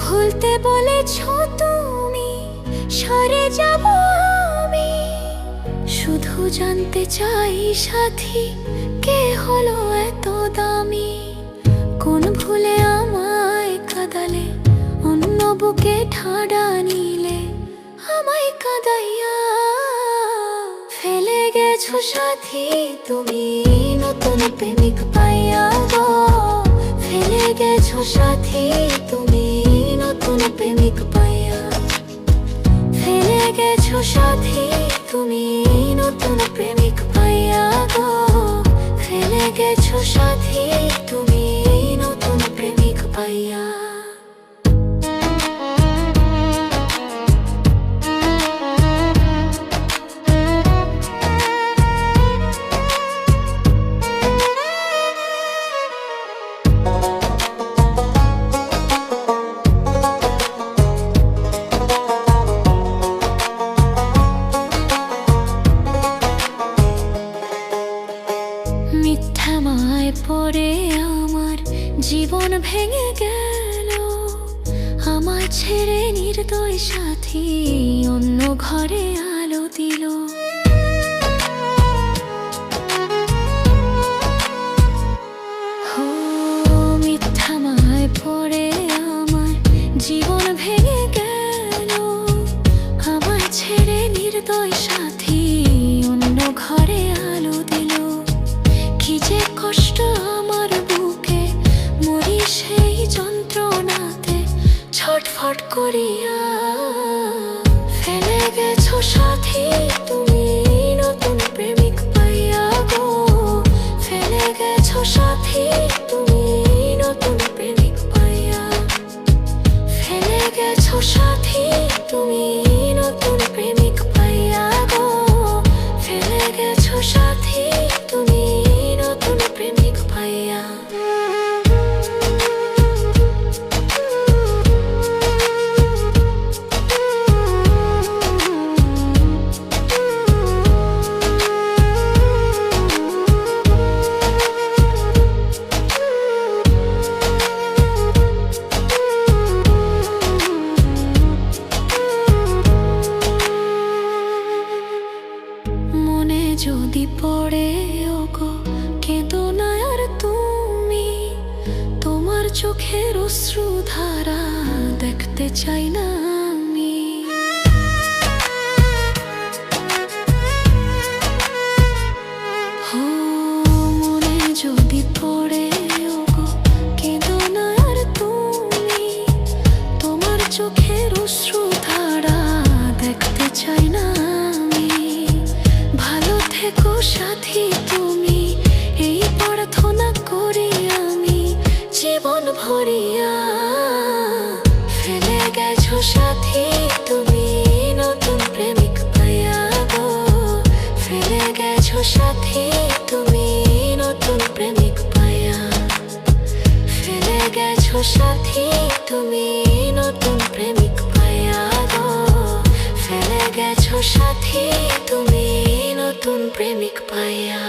ভুলতে বলেছ তুমি, সরে যাব আমি। শুধু জানতে চাই সাথী, কে হলো এত দামি? কোন ভুলে আমায় কাঁদালে, অন্য বুকে ঠাডা নিলে আমায় কাঁদাইয়া ফেলে গেছো সাথী তুমি, নতুন প্রেমিক পাইয়া গো। ফেলে গেছো সাথী তুমি, নতুন প্রেমিক পাইয়া। ফেলে গেছো সাথী তুমি, নতুন প্রেমিক পাইয়া গো। ফেলে গেছো সাথী তুমি, নতুন প্রেমিক পাইয়া। মিথ্যা মায় পড়ে আমার জীবন ভেঙে গেল। আমার ছেড়ে নির্দয় সাথী অন্য ঘরে আলো দিল। মিথ্যা মায় পড়ে আমার জীবন ভেঙে গেল। আমার ছেড়ে নির্দয় সাথী অন্য ঘরে আলো দিল। কি যে কষ্ট আমার বুকে, মরি সেই যন্ত্রণাতে ছটফট করিয়া। ফেলে গেছো সাথী তুমি, নতুন প্রেমিক পাইয়া গো। ফেলে গেছো সাথী তুমি, নতুন প্রেমিক পাইয়া। ফেলে গেছো সাথী তুমি, নতুন প্রেমিক পাইয়া গো। ফেলে গেছো সাথী তুমি, নতুন প্রেমিক পাইয়া। মনে যদি পড়ে ওগো, কেঁদো না আর তুমি। তোমার চোখের অশ্রুধারা দেখতে চাই না আমি। মনে যদি পড়ে ওগো, কেঁদো না আর তুমি। তোমার চোখের অশ্রুধারা দেখতে চাই না আমি। ভালো থেকো সাথী তুমি, এই প্রার্থনা করি আমি জীবন ভরিয়া। ফেলে গেছো সাথী তুমি, নতুন প্রেমিক পাইয়া গো। ফেলে গেছো সাথী তুমি, নতুন প্রেমিক পাইয়া। ফেলে গেছো সাথী তুমি, নতুন প্রেমিক পাইয়া গো। ফেলে গেছো সাথী তুমি, নতুন প্রেমিক পাইয়া।